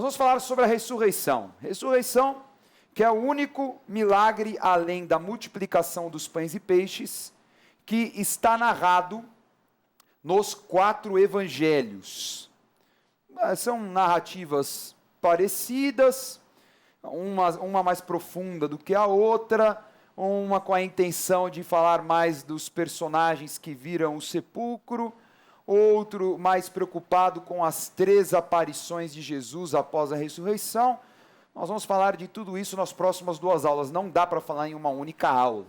vamos falar sobre a ressurreição. Ressurreição, que é o único milagre, além da multiplicação dos pães e peixes, que está narrado nos 4 evangelhos. São narrativas parecidas, uma mais profunda do que a outra, uma com a intenção de falar mais dos personagens que viram o sepulcro, outro mais preocupado com as 3 aparições de Jesus após a ressurreição. Nós vamos falar de tudo isso nas próximas 2 aulas, não dá para falar em uma única aula.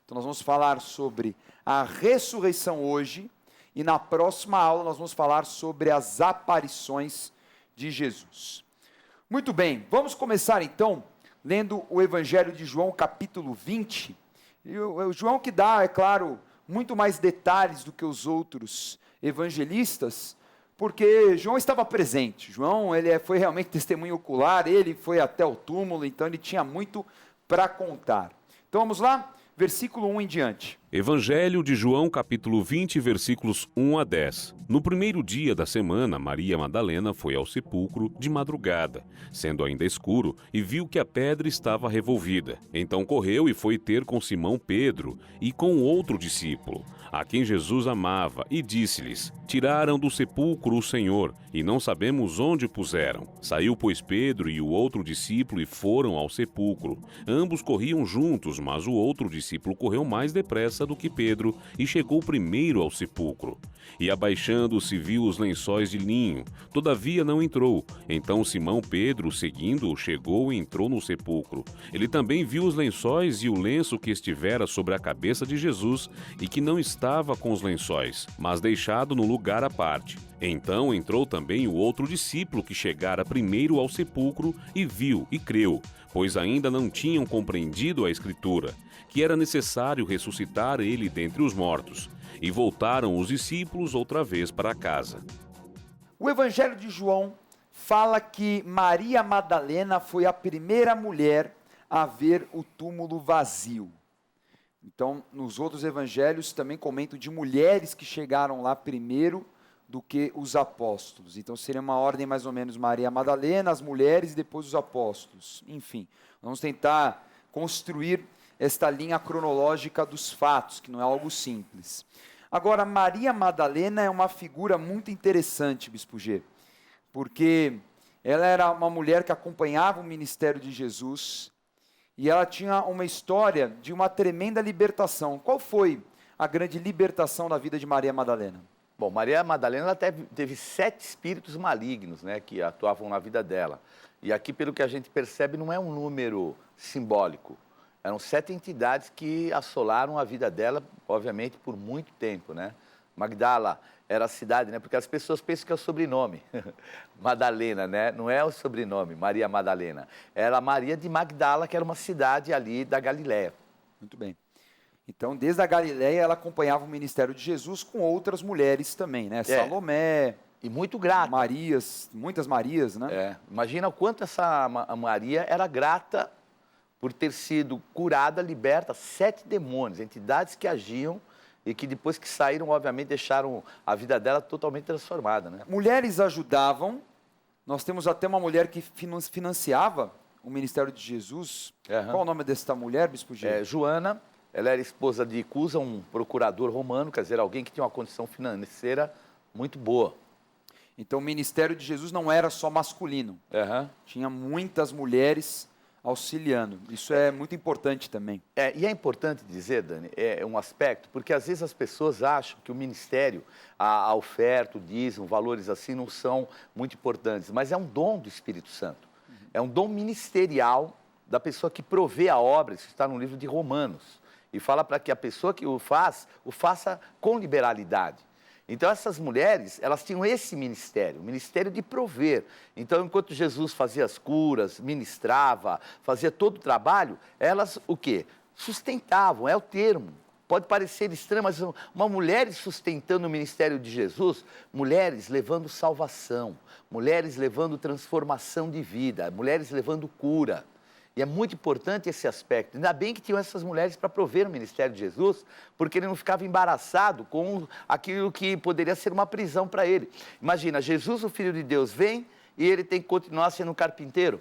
Então nós vamos falar sobre a ressurreição hoje, e na próxima aula nós vamos falar sobre as aparições de Jesus. Muito bem, vamos começar então lendo o Evangelho de João, capítulo 20. E o João que dá, é claro, muito mais detalhes do que os outros evangelistas, porque João estava presente. João, foi realmente testemunho ocular, ele foi até o túmulo, então ele tinha muito para contar. Então vamos lá, versículo 1 em diante. Evangelho de João, capítulo 20, versículos 1 a 10. No primeiro dia da semana, Maria Madalena foi ao sepulcro de madrugada, sendo ainda escuro, e viu que a pedra estava revolvida. Então correu e foi ter com Simão Pedro e com outro discípulo, a quem Jesus amava, e disse-lhes: Tiraram do sepulcro o Senhor, e não sabemos onde o puseram. Saiu, pois, Pedro e o outro discípulo e foram ao sepulcro. Ambos corriam juntos, mas o outro discípulo correu mais depressa do que Pedro, e chegou primeiro ao sepulcro. E abaixando-se viu os lençóis de linho, todavia não entrou. Então Simão Pedro, seguindo-o, chegou e entrou no sepulcro. Ele também viu os lençóis e o lenço que estivera sobre a cabeça de Jesus, e que não estava com os lençóis, mas deixado no lugar à parte. Então entrou também o outro discípulo que chegara primeiro ao sepulcro, e viu e creu, pois ainda não tinham compreendido a Escritura, que era necessário ressuscitar ele dentre os mortos. E voltaram os discípulos outra vez para casa. O Evangelho de João fala que Maria Madalena foi a primeira mulher a ver o túmulo vazio. Então, nos outros evangelhos também comentam de mulheres que chegaram lá primeiro do que os apóstolos. Então, seria uma ordem mais ou menos Maria Madalena, as mulheres e depois os apóstolos. Enfim, vamos tentar construir esta linha cronológica dos fatos, que não é algo simples. Agora, Maria Madalena é uma figura muito interessante, Bispo G, porque ela era uma mulher que acompanhava o ministério de Jesus, e ela tinha uma história de uma tremenda libertação. Qual foi a grande libertação da vida de Maria Madalena? Bom, Maria Madalena ela teve 7 espíritos malignos, né, que atuavam na vida dela. E aqui, pelo que a gente percebe, não é um número simbólico. Eram 7 entidades que assolaram a vida dela, obviamente, por muito tempo, né? Magdala era a cidade, né? Porque as pessoas pensam que é o sobrenome. Madalena, né? Não é o sobrenome, Maria Madalena. Era Maria de Magdala, que era uma cidade ali da Galiléia. Muito bem. Então, desde a Galiléia, ela acompanhava o ministério de Jesus com outras mulheres também, né? Salomé. E muito grata. Marias, muitas Marias, né? Imagina o quanto essa Maria era grata por ter sido curada, liberta 7 demônios, entidades que agiam e que depois que saíram, obviamente, deixaram a vida dela totalmente transformada, né? Mulheres ajudavam, nós temos até uma mulher que financiava o ministério de Jesus. Qual o nome desta mulher, Bispo G? Joana, ela era esposa de Cusa, um procurador romano, quer dizer, alguém que tinha uma condição financeira muito boa. Então o ministério de Jesus não era só masculino, tinha muitas mulheres auxiliando. Isso é muito importante também. E é importante dizer, Dani, é um aspecto, porque às vezes as pessoas acham que o ministério, a oferta, o dízimo, valores assim, não são muito importantes, mas é um dom do Espírito Santo. É um dom ministerial da pessoa que provê a obra, isso está no livro de Romanos, e fala para que a pessoa que o faça com liberalidade. Então, essas mulheres, elas tinham esse ministério, o ministério de prover. Então, enquanto Jesus fazia as curas, ministrava, fazia todo o trabalho, elas, o quê? Sustentavam, é o termo. Pode parecer estranho, mas uma mulher sustentando o ministério de Jesus, mulheres levando salvação, mulheres levando transformação de vida, mulheres levando cura. E é muito importante esse aspecto. Ainda bem que tinham essas mulheres para prover o ministério de Jesus, porque ele não ficava embaraçado com aquilo que poderia ser uma prisão para ele. Imagina, Jesus, o Filho de Deus, vem e ele tem que continuar sendo um carpinteiro?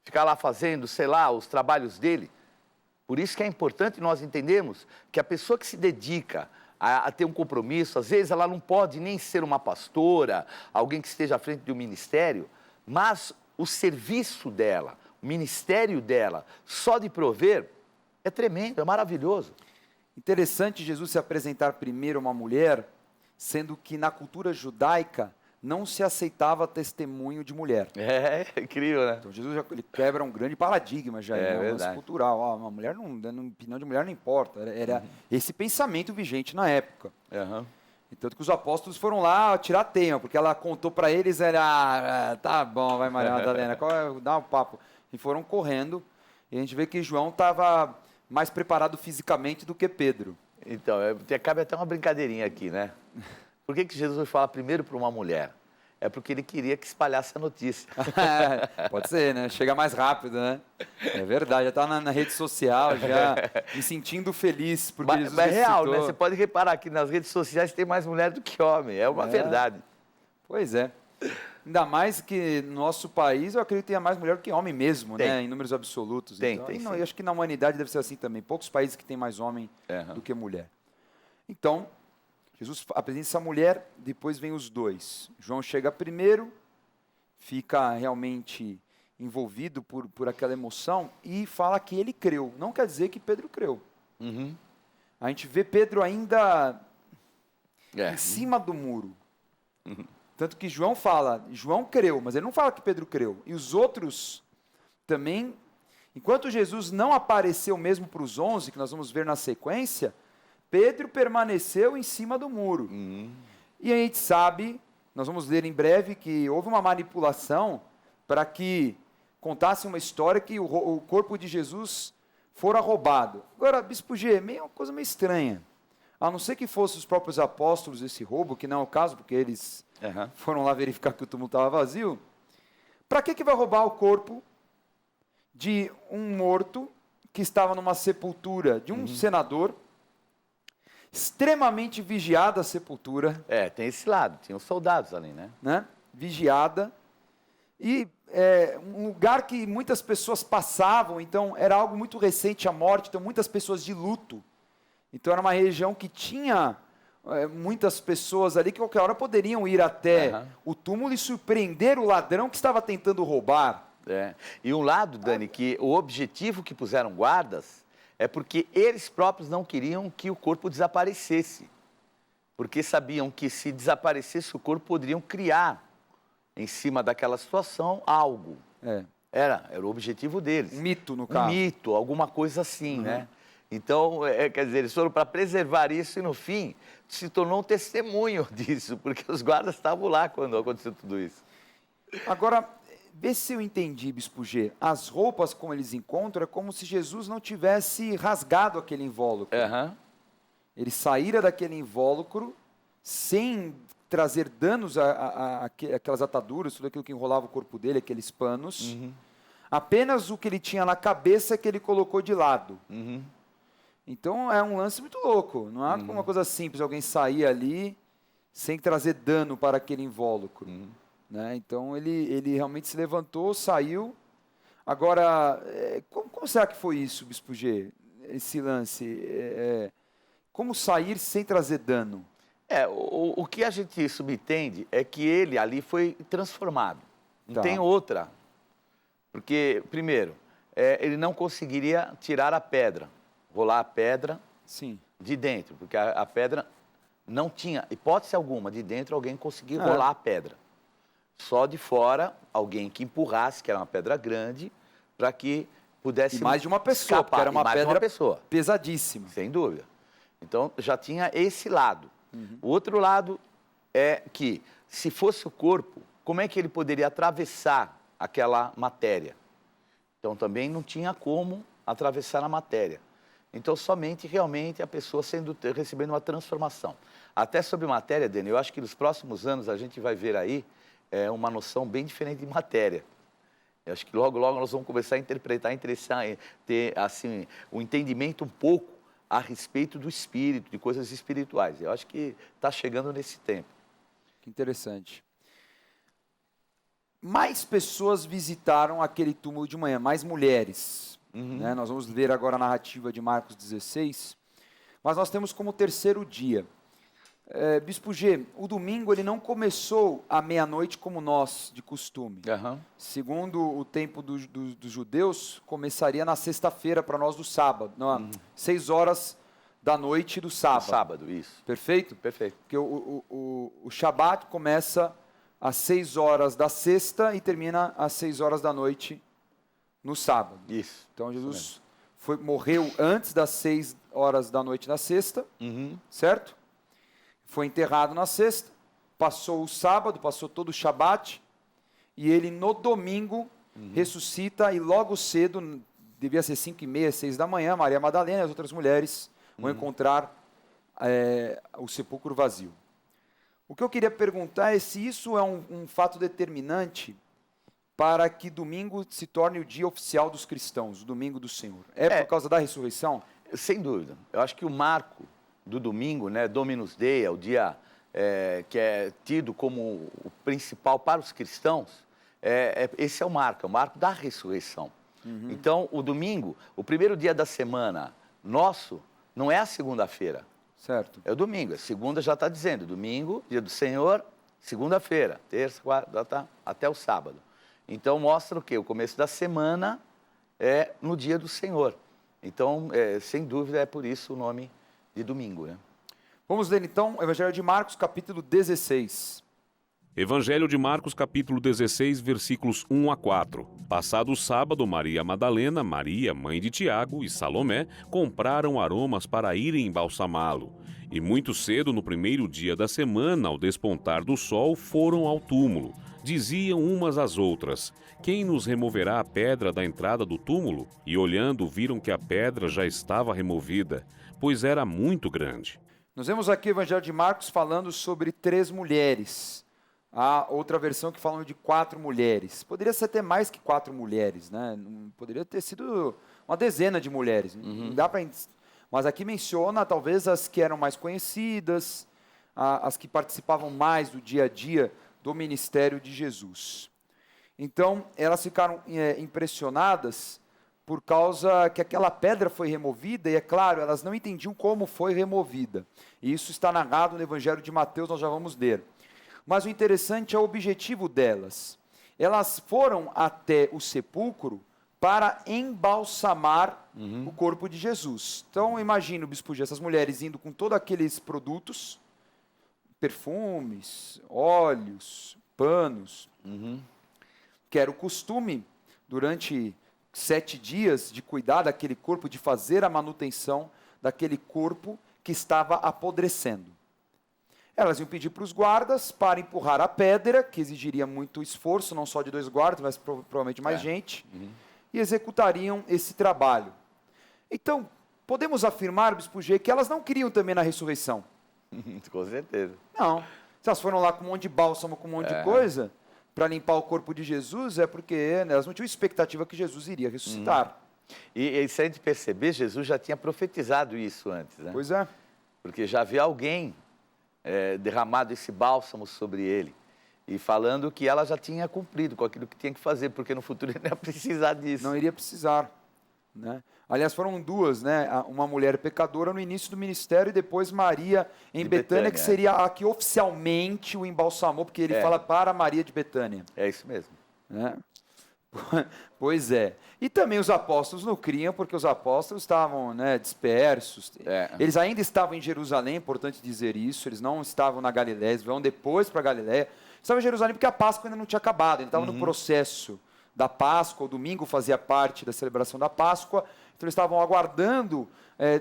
Ficar lá fazendo, sei lá, os trabalhos dele? Por isso que é importante nós entendermos que a pessoa que se dedica a ter um compromisso, às vezes ela não pode nem ser uma pastora, alguém que esteja à frente de um ministério, mas o serviço dela, o ministério dela, só de prover, é tremendo, é maravilhoso. Interessante Jesus se apresentar primeiro a uma mulher, sendo que na cultura judaica não se aceitava testemunho de mulher. É incrível, né? Então Jesus ele quebra um grande paradigma já, É né? Um lance verdade. cultural. Ó, uma mulher opinião de mulher não importa. Era esse pensamento vigente na época. Aham. E tanto que os apóstolos foram lá tirar tema, porque ela contou para eles, tá bom, vai Maria Madalena, dá um papo. E foram correndo, e a gente vê que João estava mais preparado fisicamente do que Pedro. Então, cabe até uma brincadeirinha aqui, né? Por que Jesus foi falar primeiro para uma mulher? É porque ele queria que espalhasse a notícia. Pode ser, né? Chega mais rápido, né? É verdade, já está na rede social, já me sentindo feliz. Porque Jesus Mas é real, né? ressuscitou. Você pode reparar que nas redes sociais tem mais mulher do que homem. É uma verdade. Pois é. Ainda mais que no nosso país, eu acredito que tenha mais mulher do que homem mesmo, Tem. né? Em números absolutos. Tem, então, tem e não, sim. eu acho que na humanidade deve ser assim também. Poucos países que tem mais homem Aham. do que mulher. Então, Jesus apresenta essa mulher, depois vem os dois. João chega primeiro, fica realmente envolvido por aquela emoção e fala que ele creu. Não quer dizer que Pedro creu. Uhum. A gente vê Pedro ainda É. em cima do muro. Tanto que João fala, João creu, mas ele não fala que Pedro creu. E os outros também, enquanto Jesus não apareceu mesmo para os 11, que nós vamos ver na sequência, Pedro permaneceu em cima do muro. Uhum. E a gente sabe, nós vamos ler em breve, que houve uma manipulação para que contasse uma história que o corpo de Jesus fora roubado. Agora, Bispo G, uma coisa meio estranha. A não ser que fossem os próprios apóstolos esse roubo, que não é o caso, porque eles Aham. foram lá verificar que o túmulo estava vazio. Para que vai roubar o corpo de um morto que estava numa sepultura de um senador, extremamente vigiada a sepultura, Tem esse lado. Tinha os soldados ali, né? né? Vigiada, e um lugar que muitas pessoas passavam, então era algo muito recente a morte, então muitas pessoas de luto. Então era uma região que tinha muitas pessoas ali que qualquer hora poderiam ir até Aham. o túmulo e surpreender o ladrão que estava tentando roubar. E um lado, Dani, que o objetivo que puseram guardas é porque eles próprios não queriam que o corpo desaparecesse. Porque sabiam que se desaparecesse o corpo, poderiam criar em cima daquela situação algo. É, Era o objetivo deles. um mito, no Um caso. mito, alguma coisa assim, né? Então, quer dizer, eles foram para preservar isso e, no fim, se tornou um testemunho disso, porque os guardas estavam lá quando aconteceu tudo isso. Agora, vê se eu entendi, Bispo G. As roupas, como eles encontram, é como se Jesus não tivesse rasgado aquele invólucro. Aham. Ele saíra daquele invólucro sem trazer danos àquelas ataduras, tudo aquilo que enrolava o corpo dele, aqueles panos. Apenas o que ele tinha na cabeça que ele colocou de lado. Uhum. Então é um lance muito louco. Não é uma coisa simples, alguém sair ali sem trazer dano para aquele invólucro. Né? Então ele realmente se levantou, saiu. Agora, como será que foi isso, Bispo G? Esse lance? Como sair sem trazer dano? O que a gente subentende é que ele ali foi transformado. Não Tá. tem outra. Porque, primeiro, ele não conseguiria tirar a pedra, rolar a pedra Sim. de dentro, porque a pedra não tinha hipótese alguma de dentro alguém conseguir É. rolar a pedra. Só de fora, alguém que empurrasse, que era uma pedra grande, para que pudesse E mais de uma pessoa, escapar. porque era uma E mais de pedra uma pessoa, pesadíssima. sem dúvida. Então, já tinha esse lado. O outro lado é que, se fosse o corpo, como é que ele poderia atravessar aquela matéria? Então, também não tinha como atravessar a matéria. Então, somente realmente a pessoa recebendo uma transformação. Até sobre matéria, Dani, eu acho que nos próximos anos a gente vai ver aí uma noção bem diferente de matéria. Eu acho que logo, logo nós vamos começar a interpretar, ter assim, um entendimento um pouco a respeito do espírito, de coisas espirituais. Eu acho que está chegando nesse tempo. Que interessante. mais pessoas visitaram aquele túmulo de manhã, mais mulheres. Né? Nós vamos ler agora a narrativa de Marcos 16, mas nós temos como terceiro dia. Bispo G, o domingo ele não começou à meia-noite como nós, de costume. Segundo o tempo dos judeus, começaria na sexta-feira para nós do sábado, 6 horas da noite do sábado. Sábado, isso. Perfeito? Perfeito. Porque o Shabat começa às 6 horas da sexta e termina às 6 horas da noite no sábado. Isso. Então Jesus morreu antes das 6 horas da noite na sexta, certo? Foi enterrado na sexta, passou o sábado, passou todo o Shabat, e ele no domingo ressuscita, e logo cedo, devia ser 5h30, 6 da manhã, Maria Madalena e as outras mulheres vão encontrar o sepulcro vazio. O que eu queria perguntar é se isso é um fato determinante para que domingo se torne o dia oficial dos cristãos, o domingo do Senhor. Por causa da ressurreição? Sem dúvida. Eu acho que o marco do domingo, né, Dominus Dei, é o dia que é tido como o principal para os cristãos, esse é o marco da ressurreição. Então, o domingo, o primeiro dia da semana nosso, não é a segunda-feira. Certo. É o domingo. A segunda já está dizendo, domingo, dia do Senhor, segunda-feira, terça, quarta, até o sábado. Então, mostra o quê? O começo da semana é no dia do Senhor. Então, sem dúvida, é por isso o nome de domingo, né? Vamos ler então o Evangelho de Marcos, capítulo 16. Evangelho de Marcos, capítulo 16, versículos 1 a 4. Passado o sábado, Maria Madalena, Maria, mãe de Tiago, e Salomé compraram aromas para irem embalsamá-lo. E muito cedo, no primeiro dia da semana, ao despontar do sol, foram ao túmulo. Diziam umas às outras: quem nos removerá a pedra da entrada do túmulo? E olhando, viram que a pedra já estava removida, pois era muito grande. Nós vemos aqui o Evangelho de Marcos falando sobre 3 mulheres. Há outra versão que fala de 4 mulheres. Poderia ser até mais que 4 mulheres, né? Poderia ter sido uma dezena de mulheres. Não dá para... Mas aqui menciona talvez as que eram mais conhecidas, as que participavam mais do dia a dia do ministério de Jesus. Então, elas ficaram impressionadas por causa que aquela pedra foi removida, e é claro, elas não entendiam como foi removida. E isso está narrado no Evangelho de Mateus, nós já vamos ler. Mas o interessante é o objetivo delas. Elas foram até o sepulcro para embalsamar o corpo de Jesus. Então, imagina, Bispo G, essas mulheres indo com todos aqueles produtos, perfumes, óleos, panos, que era o costume durante 7 dias de cuidar daquele corpo, de fazer a manutenção daquele corpo que estava apodrecendo. Elas iam pedir para os guardas para empurrar a pedra, que exigiria muito esforço, não só de 2 guardas, mas provavelmente mais gente, e executariam esse trabalho. Então, podemos afirmar, Bispo G, que elas não queriam também na ressurreição. Com certeza. Não. Se elas foram lá com um monte de bálsamo, com um monte de coisa, para limpar o corpo de Jesus, é porque elas não tinham expectativa que Jesus iria ressuscitar. E se a gente perceber, Jesus já tinha profetizado isso antes, né? Pois é. Porque já havia alguém derramado esse bálsamo sobre ele e falando que ela já tinha cumprido com aquilo que tinha que fazer, porque no futuro ele não ia precisar disso. Não iria precisar, né? Aliás, foram 2, né? Uma mulher pecadora no início do ministério e depois Maria em Betânia, que seria a que oficialmente o embalsamou, porque ele fala para Maria de Betânia. É isso mesmo. Né? Pois é. E também os apóstolos não criam, porque os apóstolos estavam, né, dispersos. Eles ainda estavam em Jerusalém, é importante dizer isso. Eles não estavam na Galiléia, eles vão depois para a Galiléia. Estavam em Jerusalém porque a Páscoa ainda não tinha acabado. Eles estavam no processo da Páscoa, o domingo fazia parte da celebração da Páscoa. Então eles estavam aguardando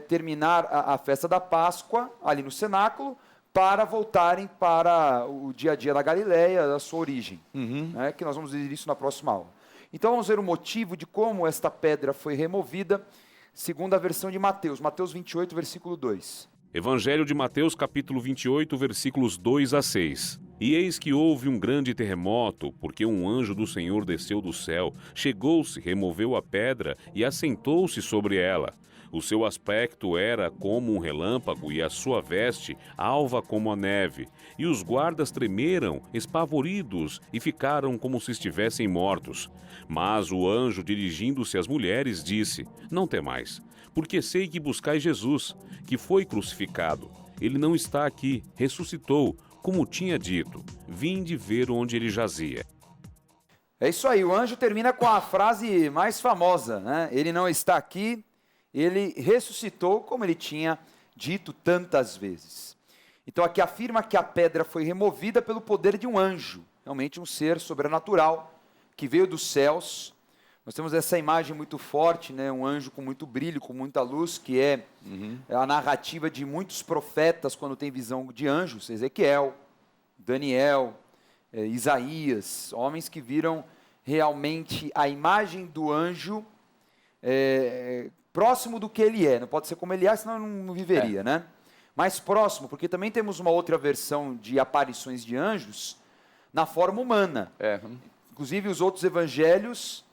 terminar a festa da Páscoa, ali no cenáculo, para voltarem para o dia a dia da Galiléia, da sua origem. Né, que nós vamos ver isso na próxima aula. Então vamos ver o motivo de como esta pedra foi removida, segundo a versão de Mateus, Mateus 28, versículo 2. Evangelho de Mateus, capítulo 28, versículos 2 a 6. E eis que houve um grande terremoto, porque um anjo do Senhor desceu do céu, chegou-se, removeu a pedra e assentou-se sobre ela. O seu aspecto era como um relâmpago e a sua veste alva como a neve. E os guardas tremeram, espavoridos, e ficaram como se estivessem mortos. Mas o anjo, dirigindo-se às mulheres, disse: Não temais, porque sei que buscais Jesus, que foi crucificado. Ele não está aqui, ressuscitou, como tinha dito. Vinde ver onde ele jazia. É isso aí, o anjo termina com a frase mais famosa, né? Ele não está aqui, ele ressuscitou, como ele tinha dito tantas vezes. Então aqui afirma que a pedra foi removida pelo poder de um anjo, realmente um ser sobrenatural, que veio dos céus. Nós temos essa imagem muito forte, né? Um anjo com muito brilho, com muita luz, que é a narrativa de muitos profetas quando tem visão de anjos, Ezequiel, Daniel, Isaías, homens que viram realmente a imagem do anjo próximo do que ele é. Não pode ser como ele é, senão não viveria, né? Mais próximo, porque também temos uma outra versão de aparições de anjos na forma humana. Inclusive os outros evangelhos,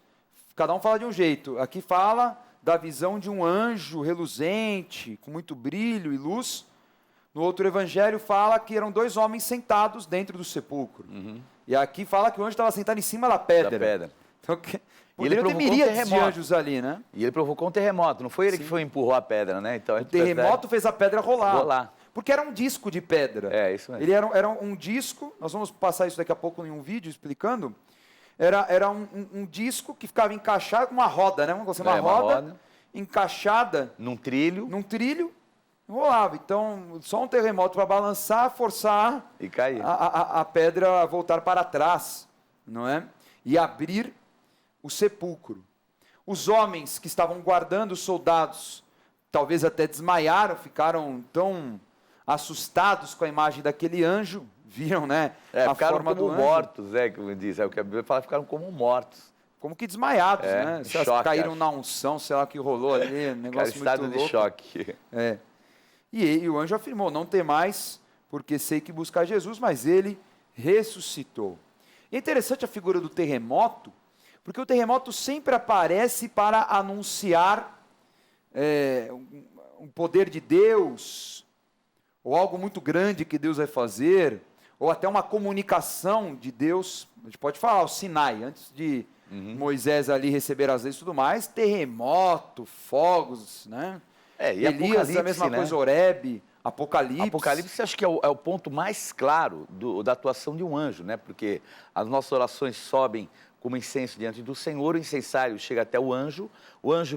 cada um fala de um jeito. Aqui fala da visão de um anjo reluzente, com muito brilho e luz. No outro evangelho fala que eram dois homens sentados dentro do sepulcro. E aqui fala que o anjo estava sentado em cima da pedra. Então, poderiam ter miríades de anjos ali, né? E ele provocou um terremoto, não foi ele que empurrou a pedra, né? Então, o terremoto fez a pedra rolar. Porque era um disco de pedra. É, isso mesmo. Ele era um disco, nós vamos passar isso daqui a pouco em um vídeo explicando. Era um disco que ficava encaixado com uma roda, né? Vamos dizer, uma roda encaixada num trilho, rolava. Então, só um terremoto para balançar, forçar e cair. A pedra a voltar para trás, não é? E abrir o sepulcro. Os homens que estavam guardando os soldados, talvez até desmaiaram, ficaram tão assustados com a imagem daquele anjo, viram, né? A forma do anjo. Mortos, como diz. É o que a Bíblia fala, ficaram como mortos. Como que desmaiados, né? Choque, caíram na unção, sei lá o que rolou ali, um negócio estado muito louco. De choque. E o anjo afirmou: não temais, porque sei que buscar Jesus, mas ele ressuscitou. E é interessante a figura do terremoto, porque o terremoto sempre aparece para anunciar um poder de Deus, ou algo muito grande que Deus vai fazer, ou até uma comunicação de Deus. A gente pode falar, o Sinai, antes de Moisés ali receber as leis e tudo mais, terremoto, fogos, né? E Elias, a mesma coisa, Horebe, Apocalipse. Apocalipse acho que é o ponto mais claro da atuação de um anjo, né? Porque as nossas orações sobem como incenso diante do Senhor, o incensário chega até o anjo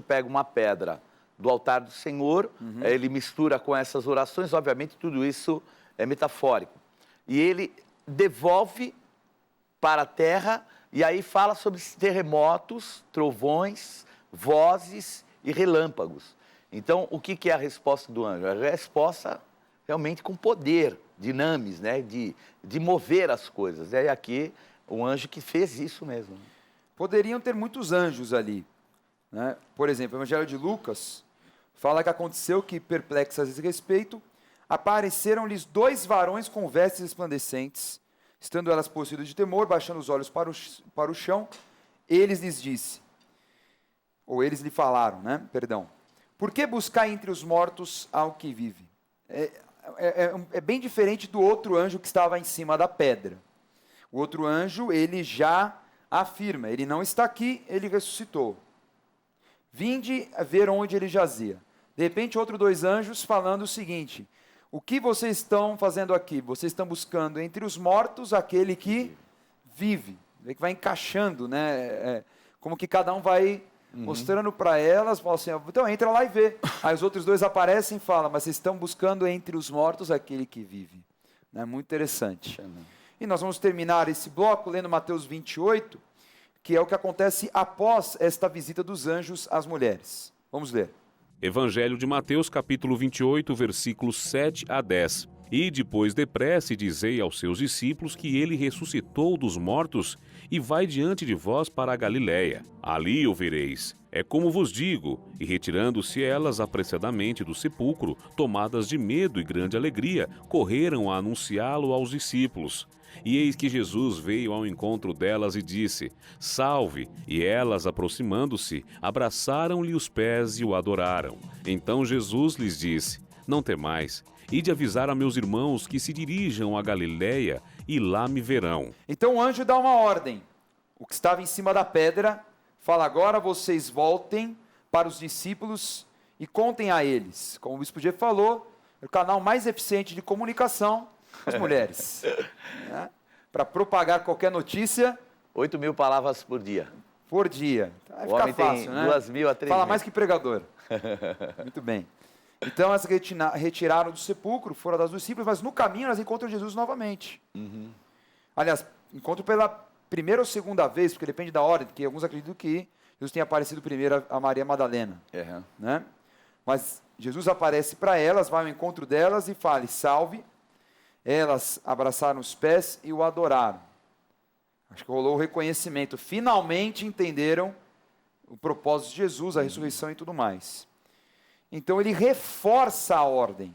pega uma pedra do altar do Senhor, ele mistura com essas orações, obviamente tudo isso é metafórico. E ele devolve para a terra, e aí fala sobre terremotos, trovões, vozes e relâmpagos. Então, o que é a resposta do anjo? A resposta realmente com poder, dinamis, né? de mover as coisas. É aqui um anjo que fez isso mesmo. Poderiam ter muitos anjos ali, né? Por exemplo, o Evangelho de Lucas fala que aconteceu que, perplexas a esse respeito, apareceram-lhes 2 varões com vestes resplandecentes, estando elas possuídas de temor, baixando os olhos para o chão, eles lhe falaram, né? Perdão. Por que buscar entre os mortos ao que vive? É bem diferente do outro anjo que estava em cima da pedra. O outro anjo, ele já afirma, ele não está aqui, ele ressuscitou. Vinde ver onde ele jazia. De repente, outros 2 anjos falando o seguinte: o que vocês estão fazendo aqui? Vocês estão buscando entre os mortos aquele que vive. Que vai encaixando, né? Como que cada um vai mostrando para elas, fala assim: então entra lá e vê. Aí os outros 2 aparecem e falam: mas vocês estão buscando entre os mortos aquele que vive. É muito interessante. E nós vamos terminar esse bloco lendo Mateus 28, que é o que acontece após esta visita dos anjos às mulheres. Vamos ler. Evangelho de Mateus, capítulo 28, versículos 7 a 10. E depois depressa e dizei aos seus discípulos que ele ressuscitou dos mortos e vai diante de vós para a Galiléia. Ali o vereis. É como vos digo. E retirando-se elas apressadamente do sepulcro, tomadas de medo e grande alegria, correram a anunciá-lo aos discípulos. E eis que Jesus veio ao encontro delas e disse: Salve! E elas, aproximando-se, abraçaram-lhe os pés e o adoraram. Então Jesus lhes disse: Não temais. Ide avisar a meus irmãos que se dirijam a Galiléia e lá me verão. Então o anjo dá uma ordem. O que estava em cima da pedra fala: agora vocês voltem para os discípulos e contem a eles. Como o bispo G falou, é o canal mais eficiente de comunicação as mulheres. Né? Para propagar qualquer notícia. 8.000 palavras por dia. Por dia. Vai O ficar homem fácil, tem né? 2.000 a 3.000. Fala mais que pregador. Muito bem. Então elas retiraram do sepulcro, foram das discípulos, mas no caminho elas encontram Jesus novamente. Aliás, encontram pela primeira ou segunda vez, porque depende da ordem, porque alguns acreditam que Jesus tenha aparecido primeiro a Maria Madalena. Né? Mas Jesus aparece para elas, vai ao encontro delas e fala: salve. Elas abraçaram os pés e o adoraram. Acho que rolou o reconhecimento. Finalmente entenderam o propósito de Jesus, a ressurreição e tudo mais. Então ele reforça a ordem.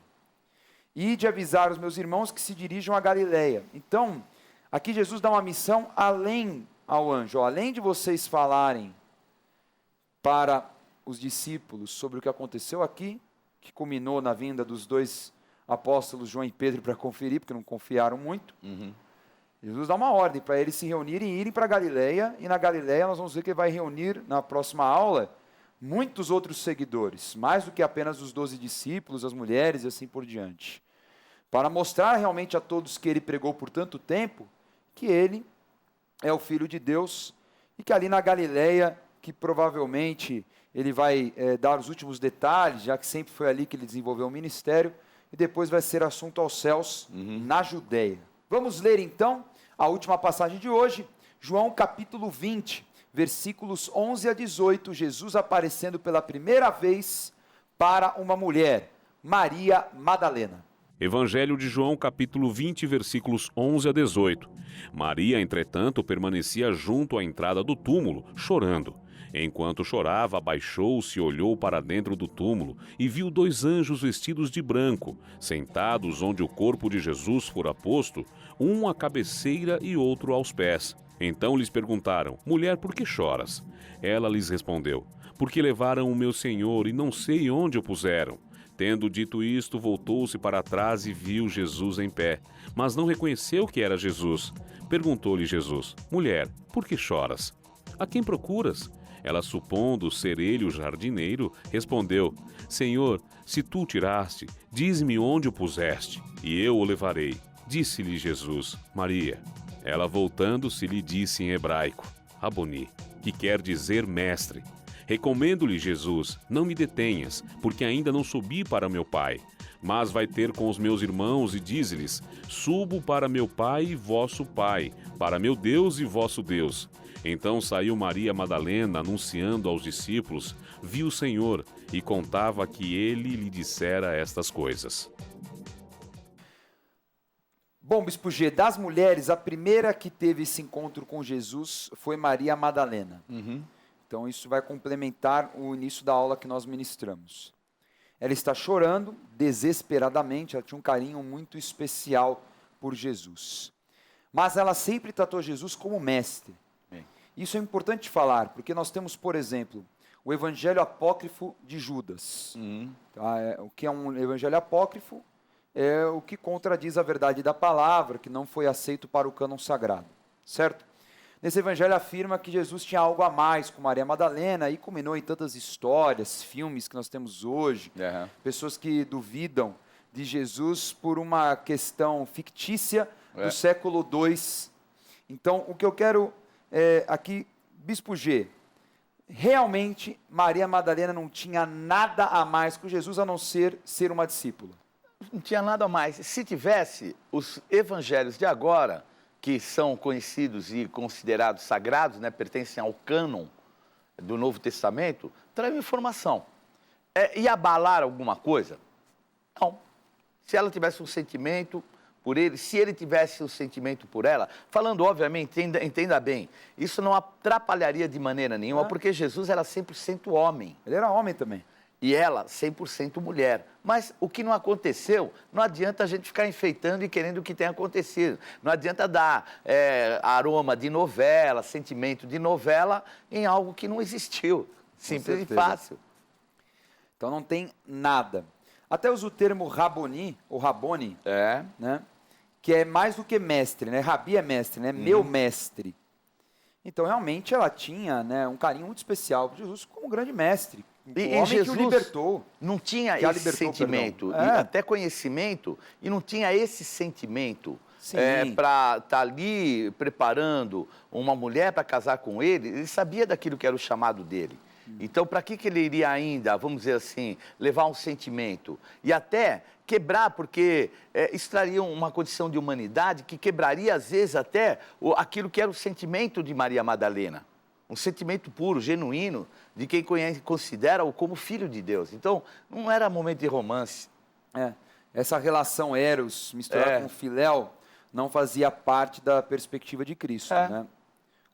E de avisar os meus irmãos que se dirijam a Galiléia. Então, aqui Jesus dá uma missão além ao anjo. Além de vocês falarem para os discípulos sobre o que aconteceu aqui, que culminou na vinda dos dois apóstolos João e Pedro para conferir, porque não confiaram muito. Jesus dá uma ordem para eles se reunirem e irem para a Galiléia, e na Galiléia nós vamos ver que ele vai reunir, na próxima aula, muitos outros seguidores, mais do que apenas os 12 discípulos, as mulheres e assim por diante, para mostrar realmente a todos que ele pregou por tanto tempo, que ele é o Filho de Deus, e que ali na Galiléia, que provavelmente ele vai dar os últimos detalhes, já que sempre foi ali que ele desenvolveu o ministério, e depois vai ser assunto aos céus na Judéia. Vamos ler então a última passagem de hoje, João capítulo 20, versículos 11 a 18, Jesus aparecendo pela primeira vez para uma mulher, Maria Madalena. Evangelho de João, capítulo 20, versículos 11 a 18. Maria, entretanto, permanecia junto à entrada do túmulo, chorando. Enquanto chorava, abaixou-se e olhou para dentro do túmulo e viu 2 anjos vestidos de branco, sentados onde o corpo de Jesus fora posto, um à cabeceira e outro aos pés. Então lhes perguntaram: Mulher, por que choras? Ela lhes respondeu: Porque levaram o meu Senhor e não sei onde o puseram. Tendo dito isto, voltou-se para trás e viu Jesus em pé, mas não reconheceu que era Jesus. Perguntou-lhe Jesus: Mulher, por que choras? A quem procuras? Ela, supondo ser ele o jardineiro, respondeu: Senhor, se tu o tiraste, dize-me onde o puseste, e eu o levarei. Disse-lhe Jesus: Maria. Ela, voltando-se, lhe disse em hebraico: Raboni, que quer dizer mestre. Recomendo-lhe Jesus: Não me detenhas, porque ainda não subi para meu Pai. Mas vai ter com os meus irmãos e dize-lhes: Subo para meu Pai e vosso Pai, para meu Deus e vosso Deus. Então saiu Maria Madalena, anunciando aos discípulos, viu o Senhor e contava que ele lhe dissera estas coisas. Bom, Bispo G, das mulheres, a primeira que teve esse encontro com Jesus foi Maria Madalena. Então isso vai complementar o início da aula que nós ministramos. Ela está chorando desesperadamente, ela tinha um carinho muito especial por Jesus. Mas ela sempre tratou Jesus como mestre. Isso é importante falar, porque nós temos, por exemplo, o Evangelho Apócrifo de Judas. Tá? O que é um Evangelho Apócrifo é o que contradiz a verdade da palavra, que não foi aceito para o cânon sagrado, certo? Nesse Evangelho afirma que Jesus tinha algo a mais com Maria Madalena e culminou em tantas histórias, filmes que nós temos hoje, pessoas que duvidam de Jesus por uma questão fictícia do século II. Então, o que eu quero aqui, Bispo G, realmente Maria Madalena não tinha nada a mais com Jesus a não ser uma discípula. Não tinha nada a mais. Se tivesse, os evangelhos de agora, que são conhecidos e considerados sagrados, né, pertencem ao cânon do Novo Testamento, trariam informação. E abalar alguma coisa? Não. Se ela tivesse um sentimento por ele, se ele tivesse um sentimento por ela, falando obviamente, entenda bem, isso não atrapalharia de maneira nenhuma, porque Jesus era 100% homem. Ele era homem também. E ela, 100% mulher. Mas o que não aconteceu, não adianta a gente ficar enfeitando e querendo o que tenha acontecido. Não adianta dar aroma de novela, sentimento de novela em algo que não existiu. Simples e fácil. Então não tem nada. Até usa o termo Raboni, ou Rabone, né? Que é mais do que mestre, né? Rabi é mestre, né? Meu mestre. Então, realmente, ela tinha, né, um carinho muito especial por Jesus como um grande mestre. O homem Jesus que o libertou. Não tinha esse sentimento, e até conhecimento, e não tinha esse sentimento para estar ali preparando uma mulher para casar com ele. Ele sabia daquilo que era o chamado dele. Então, para que ele iria ainda, vamos dizer assim, levar um sentimento? E até quebrar, porque extraria uma condição de humanidade que quebraria, às vezes, até aquilo que era o sentimento de Maria Madalena. Um sentimento puro, genuíno, de quem considera-o como filho de Deus. Então, não era momento de romance. Essa relação eros misturada com filéu não fazia parte da perspectiva de Cristo, né?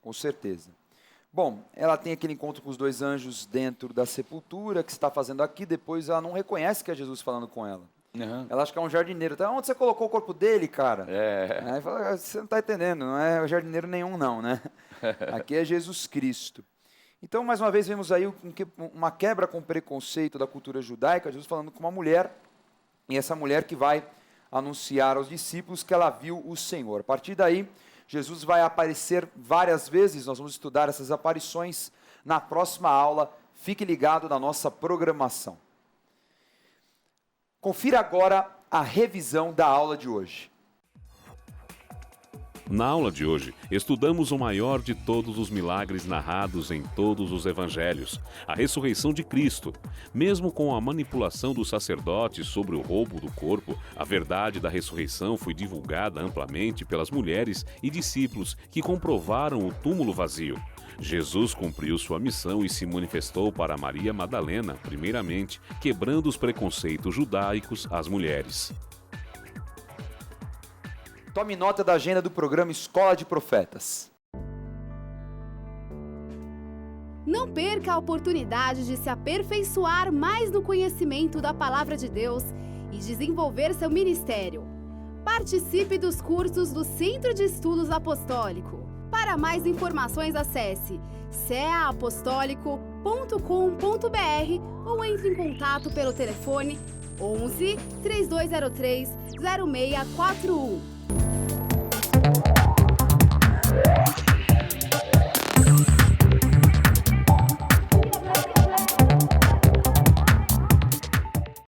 Com certeza. Bom, ela tem aquele encontro com os 2 anjos dentro da sepultura, que você está fazendo aqui, depois ela não reconhece que é Jesus falando com ela. Ela acha que é um jardineiro. Então, onde você colocou o corpo dele, cara? Aí fala, você não está entendendo, não é jardineiro nenhum não, né? Aqui é Jesus Cristo. Então, mais uma vez, vemos aí uma quebra com o preconceito da cultura judaica, Jesus falando com uma mulher, e essa mulher que vai anunciar aos discípulos que ela viu o Senhor. A partir daí, Jesus vai aparecer várias vezes, nós vamos estudar essas aparições na próxima aula. Fique ligado na nossa programação. Confira agora a revisão da aula de hoje. Na aula de hoje, estudamos o maior de todos os milagres narrados em todos os evangelhos, a ressurreição de Cristo. Mesmo com a manipulação dos sacerdotes sobre o roubo do corpo, a verdade da ressurreição foi divulgada amplamente pelas mulheres e discípulos que comprovaram o túmulo vazio. Jesus cumpriu sua missão e se manifestou para Maria Madalena, primeiramente, quebrando os preconceitos judaicos às mulheres. Tome nota da agenda do programa Escola de Profetas. Não perca a oportunidade de se aperfeiçoar mais no conhecimento da Palavra de Deus e desenvolver seu ministério. Participe dos cursos do Centro de Estudos Apostólico. Para mais informações, acesse ceaapostólico.com.br ou entre em contato pelo telefone 11 3203 0641.